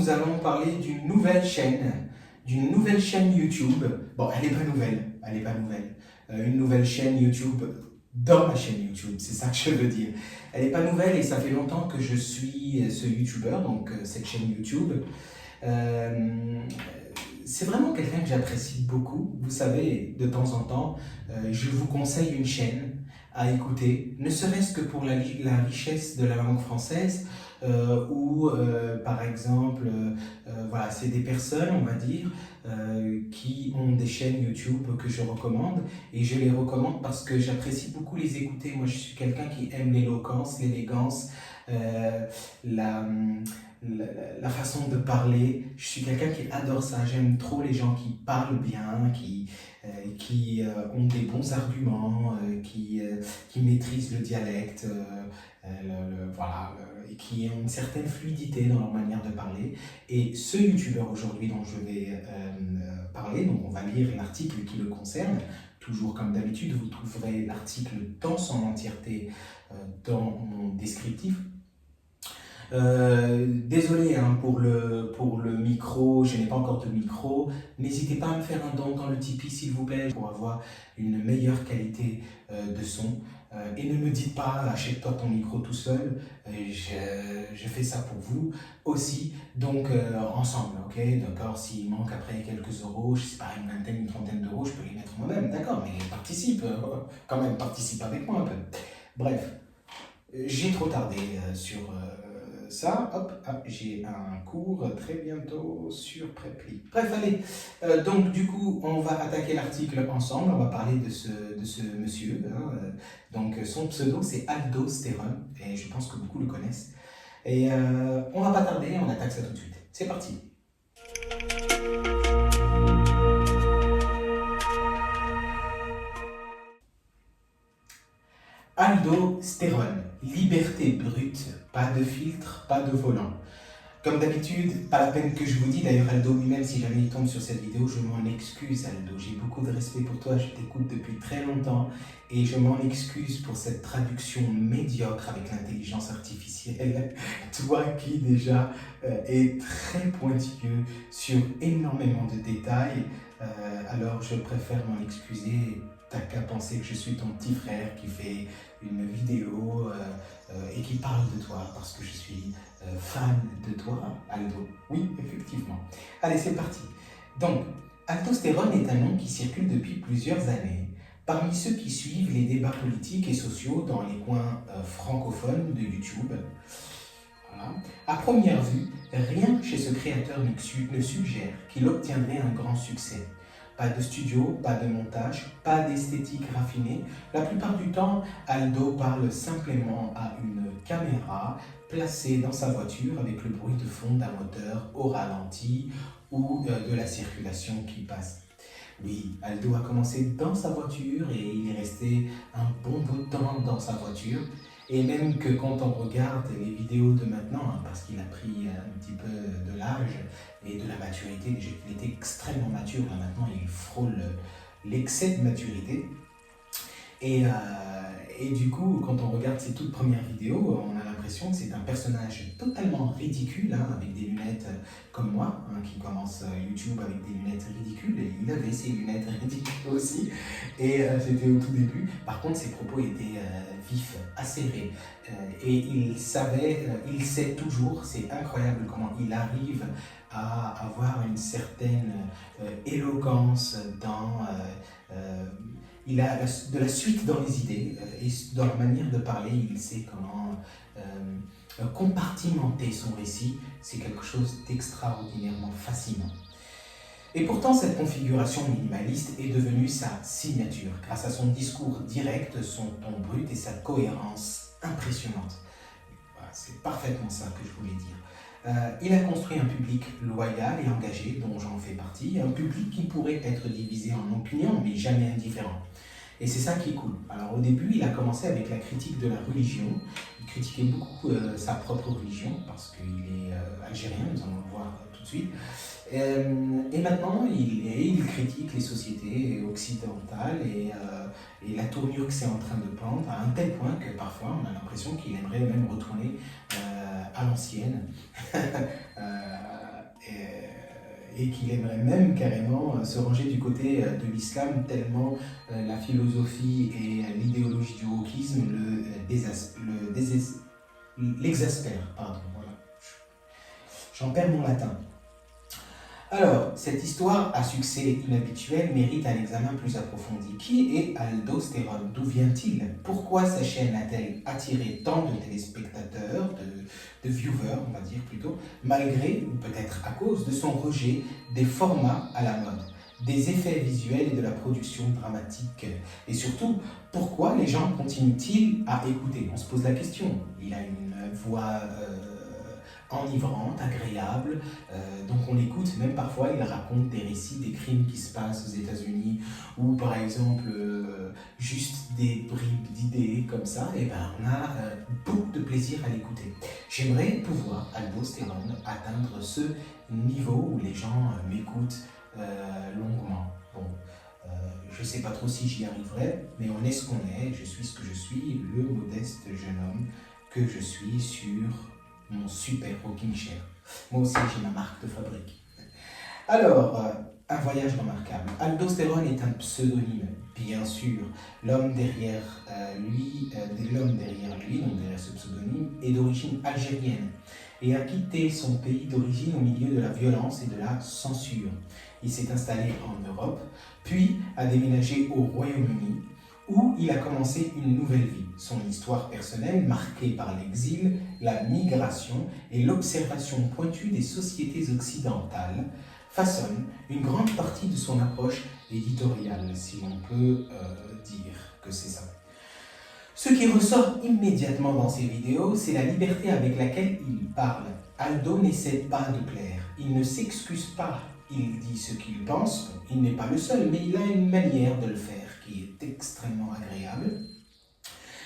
nous allons parler d'une nouvelle chaîne YouTube. Bon, elle n'est pas nouvelle, une nouvelle chaîne YouTube dans ma chaîne YouTube, c'est ça que je veux dire. Elle n'est pas nouvelle et ça fait longtemps que je suis ce YouTuber, donc cette chaîne YouTube. C'est vraiment quelqu'un que j'apprécie beaucoup. Vous savez, de temps en temps, je vous conseille une chaîne à écouter, ne serait-ce que pour la richesse de la langue française, par exemple, voilà, c'est des personnes, on va dire, qui ont des chaînes YouTube que je recommande, et je les recommande parce que j'apprécie beaucoup les écouter. Moi, je suis quelqu'un qui aime l'éloquence, l'élégance, la, la façon de parler. Je suis quelqu'un qui adore ça. J'aime trop les gens qui parlent bien, qui ont des bons arguments, qui maîtrisent le dialecte, voilà, et qui ont une certaine fluidité dans leur manière de parler. Et ce youtubeur aujourd'hui dont je vais parler, donc on va lire l'article qui le concerne. Toujours comme d'habitude, vous trouverez l'article dans son entièreté dans mon descriptif. Désolé hein, pour le micro, je n'ai pas encore de micro. N'hésitez pas à me faire un don dans le Tipeee s'il vous plaît pour avoir une meilleure qualité de son. Et ne me dites pas achète-toi ton micro tout seul, je fais ça pour vous aussi, donc ensemble, ok, d'accord, s'il manque après quelques euros, je sais pas, une vingtaine, une trentaine d'euros, je peux les mettre moi-même, d'accord, mais participe, quand même, participe avec moi un peu. Bref, j'ai trop tardé sur ça, hop, j'ai un cours très bientôt sur Preply. Bref, allez, donc du coup, on va attaquer l'article ensemble, on va parler de ce monsieur, hein, donc son pseudo c'est Aldo Stéron, et je pense que beaucoup le connaissent. Et on va pas tarder, on attaque ça tout de suite. C'est parti. Aldo Stéron, liberté brute, pas de filtre, pas de volant. Comme d'habitude, pas la peine que je vous dise, d'ailleurs Aldo lui-même, si jamais il tombe sur cette vidéo, je m'en excuse Aldo, j'ai beaucoup de respect pour toi, je t'écoute depuis très longtemps et je m'en excuse pour cette traduction médiocre avec l'intelligence artificielle, toi qui déjà est très pointilleux sur énormément de détails, alors je préfère m'en excuser. T'as qu'à penser que je suis ton petit frère qui fait une vidéo et qui parle de toi parce que je suis fan de toi, Aldo. Oui, effectivement. Allez, c'est parti. Donc, Aldo Stéron est un nom qui circule depuis plusieurs années parmi ceux qui suivent les débats politiques et sociaux dans les coins francophones de YouTube. Voilà. À première vue, rien chez ce créateur ne suggère qu'il obtiendrait un grand succès. Pas de studio, pas de montage, pas d'esthétique raffinée. La plupart du temps, Aldo parle simplement à une caméra placée dans sa voiture avec le bruit de fond d'un moteur au ralenti ou de la circulation qui passe. Oui, Aldo a commencé dans sa voiture et il est resté un bon bout de temps dans sa voiture. Et même que quand on regarde les vidéos de maintenant, hein, parce qu'il a pris un petit peu de l'âge et de la maturité, déjà qu'il était extrêmement mature, là maintenant il frôle l'excès de maturité. Et du coup, quand on regarde ses toutes premières vidéos, on a l'impression que c'est un personnage totalement ridicule, hein, avec des lunettes comme moi, hein, qui commence YouTube avec des lunettes ridicules, et il avait ses lunettes ridicules aussi, et c'était au tout début. Par contre, ses propos étaient vifs, acérés, et il sait toujours, c'est incroyable comment il arrive à avoir une certaine éloquence dans... il a de la suite dans les idées et dans la manière de parler, il sait comment compartimenter son récit. C'est quelque chose d'extraordinairement fascinant. Et pourtant, cette configuration minimaliste est devenue sa signature grâce à son discours direct, son ton brut et sa cohérence impressionnante. Voilà, c'est parfaitement ça que je voulais dire. Il a construit un public loyal et engagé, dont j'en fais partie, un public qui pourrait être divisé en opinions, mais jamais indifférent. Et c'est ça qui est cool. Alors au début, il a commencé avec la critique de la religion. Il critiquait beaucoup sa propre religion, parce qu'il est algérien, nous allons le voir tout de suite. Et maintenant, il critique les sociétés occidentales et la tournure que c'est en train de prendre, à un tel point que parfois on a l'impression qu'il aimerait même retourner à l'ancienne, et qu'il aimerait même carrément se ranger du côté de l'islam, tellement la philosophie et l'idéologie du wokisme l'exaspèrent. Pardon, voilà. J'en perds mon latin. Alors, cette histoire à succès inhabituel mérite un examen plus approfondi. Qui est Aldostéron? D'où vient-il? Pourquoi sa chaîne a-t-elle attiré tant de téléspectateurs, de viewers, on va dire plutôt, malgré, ou peut-être à cause, de son rejet des formats à la mode, des effets visuels et de la production dramatique? Et surtout, pourquoi les gens continuent-ils à écouter? On se pose la question. Il a une voix enivrante, agréable, donc on l'écoute, même parfois il raconte des récits, des crimes qui se passent aux États-Unis, ou par exemple juste des bribes d'idées comme ça, et ben on a beaucoup de plaisir à l'écouter. J'aimerais pouvoir, Aldostéron, atteindre ce niveau où les gens m'écoutent longuement. Bon, je sais pas trop si j'y arriverai, mais on est ce qu'on est, je suis ce que je suis, le modeste jeune homme que je suis sur mon super rocking chair. Moi aussi, j'ai ma marque de fabrique. Alors, un voyage remarquable. Aldostéron est un pseudonyme, bien sûr. L'homme derrière lui, donc derrière ce pseudonyme, est d'origine algérienne et a quitté son pays d'origine au milieu de la violence et de la censure. Il s'est installé en Europe, puis a déménagé au Royaume-Uni, où il a commencé une nouvelle vie. Son histoire personnelle, marquée par l'exil, la migration et l'observation pointue des sociétés occidentales, façonne une grande partie de son approche éditoriale, si l'on peut dire que c'est ça. Ce qui ressort immédiatement dans ses vidéos, c'est la liberté avec laquelle il parle. Aldo n'essaie pas de plaire, il ne s'excuse pas, il dit ce qu'il pense, il n'est pas le seul, mais il a une manière de le faire qui est extrêmement agréable,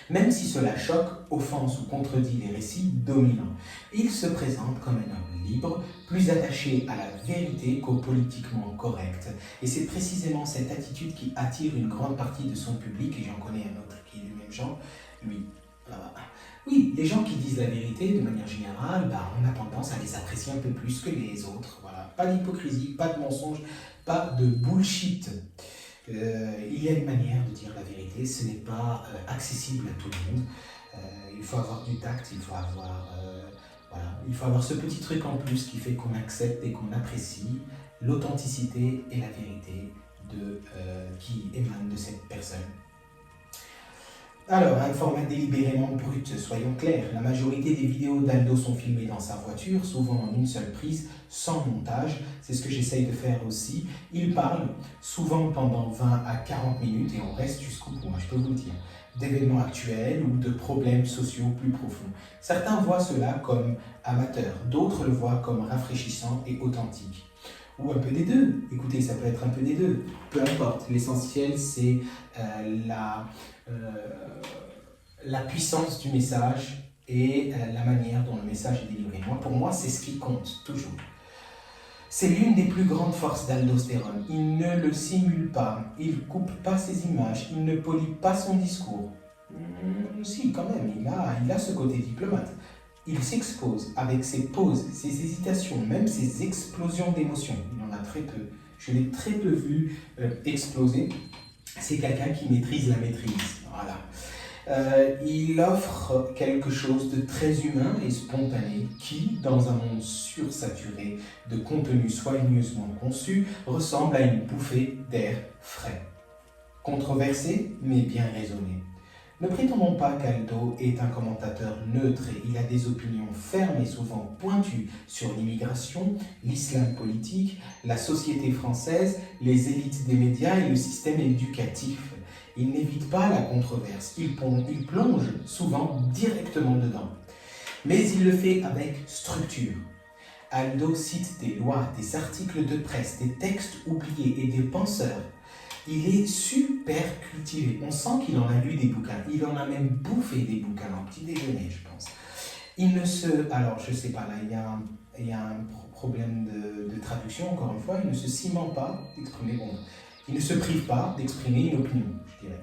même si cela choque, offense ou contredit les récits dominants. Il se présente comme un homme libre, plus attaché à la vérité qu'au politiquement correct. Et c'est précisément cette attitude qui attire une grande partie de son public, et j'en connais un autre qui est du même genre, lui. Oui, les gens qui disent la vérité, de manière générale, on a tendance à les apprécier un peu plus que les autres. Voilà. Pas d'hypocrisie, pas de mensonge, pas de bullshit. Il y a une manière de dire la vérité, ce n'est pas accessible à tout le monde. Il faut avoir du tact, il faut avoir ce petit truc en plus qui fait qu'on accepte et qu'on apprécie l'authenticité et la vérité qui émanent de cette personne. Alors, un format délibérément brut, soyons clairs. La majorité des vidéos d'Aldo sont filmées dans sa voiture, souvent en une seule prise, sans montage. C'est ce que j'essaye de faire aussi. Il parle souvent pendant 20 à 40 minutes, et on reste jusqu'au bout, je peux vous le dire, d'événements actuels ou de problèmes sociaux plus profonds. Certains voient cela comme amateur, d'autres le voient comme rafraîchissant et authentique. Ou un peu des deux. Écoutez, ça peut être un peu des deux. Peu importe. L'essentiel, c'est la puissance du message et la manière dont le message est délivré. Pour moi, c'est ce qui compte, toujours. C'est l'une des plus grandes forces d'Aldostéron. Il ne le simule pas, il ne coupe pas ses images, il ne polie pas son discours. Si, quand même, il a ce côté diplomate. Il s'expose avec ses pauses, ses hésitations, même ses explosions d'émotions. Il en a très peu. Je l'ai très peu vu exploser. C'est quelqu'un qui maîtrise la maîtrise. Voilà. Il offre quelque chose de très humain et spontané qui, dans un monde sursaturé de contenu soigneusement conçu, ressemble à une bouffée d'air frais. Controversé, mais bien raisonné. Ne prétendons pas qu'Aldo est un commentateur neutre et il a des opinions fermes et souvent pointues sur l'immigration, l'islam politique, la société française, les élites des médias et le système éducatif. Il n'évite pas la controverse, il plonge souvent directement dedans. Mais il le fait avec structure. Aldo cite des lois, des articles de presse, des textes oubliés et des penseurs. Il est super cultivé. On sent qu'il en a lu des bouquins. Il en a même bouffé des bouquins en petit déjeuner, je pense. Alors, je sais pas, là, il y a un problème de traduction, encore une fois. Il ne se cimente pas d'exprimer, il ne se prive pas d'exprimer une opinion, je dirais.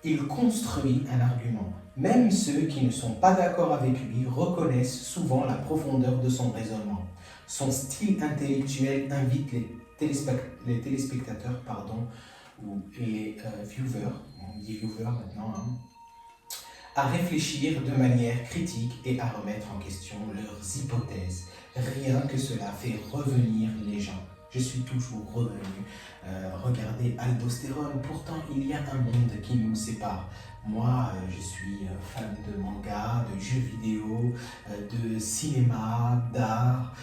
Il construit un argument. Même ceux qui ne sont pas d'accord avec lui reconnaissent souvent la profondeur de son raisonnement. Son style intellectuel invite les téléspectateurs, ou les viewers, on dit viewers maintenant, hein, à réfléchir de manière critique et à remettre en question leurs hypothèses. Rien que cela fait revenir les gens. Je suis toujours revenu regarder Aldostérone. Pourtant, il y a un monde qui nous sépare. Moi, je suis fan de manga, de jeux vidéo, de cinéma, d'art.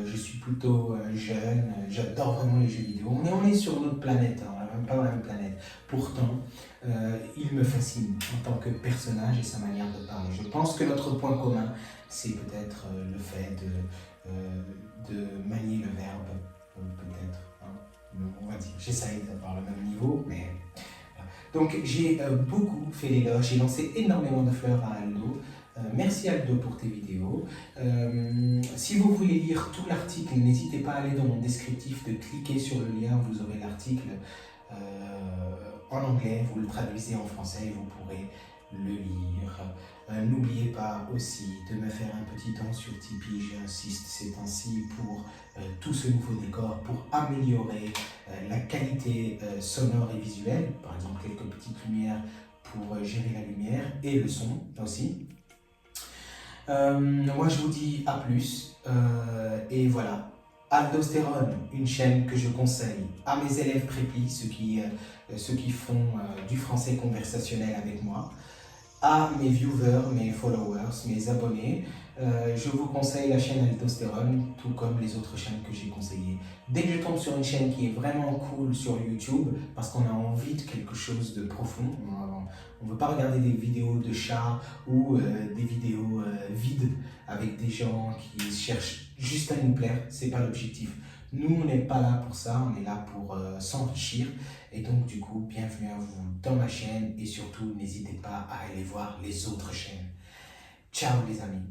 Je suis plutôt jeune. J'adore vraiment les jeux vidéo. Mais on est sur notre planète, hein, on n'est même pas dans la même planète. Pourtant, il me fascine en tant que personnage et sa manière de parler. Je pense que notre point commun, c'est peut-être le fait de manier le verbe, peut-être. Hein. On va dire, j'essaye d'avoir le même niveau, mais... Voilà. Donc j'ai beaucoup fait l'éloge, j'ai lancé énormément de fleurs à Aldo. Merci Aldo pour tes vidéos. Si vous voulez lire tout l'article, n'hésitez pas à aller dans mon descriptif, de cliquer sur le lien, vous aurez l'article en anglais, vous le traduisez en français et vous pourrez le lire. N'oubliez pas aussi de me faire un petit don sur Tipeee, j'insiste ces temps-ci pour tout ce nouveau décor, pour améliorer la qualité sonore et visuelle, par exemple quelques petites lumières pour gérer la lumière et le son aussi. Moi je vous dis à plus et voilà. Aldostérone, une chaîne que je conseille à mes élèves prépi, ceux qui font du français conversationnel avec moi, à mes viewers, mes followers, mes abonnés. Je vous conseille la chaîne Aldostérone, tout comme les autres chaînes que j'ai conseillées. Dès que je tombe sur une chaîne qui est vraiment cool sur YouTube, parce qu'on a envie de quelque chose de profond, on ne veut pas regarder des vidéos de chats ou des vidéos vides avec des gens qui cherchent juste à nous plaire, c'est pas l'objectif. Nous, on n'est pas là pour ça, on est là pour s'enrichir. Et donc, du coup, bienvenue à vous dans ma chaîne et surtout, n'hésitez pas à aller voir les autres chaînes. Ciao les amis!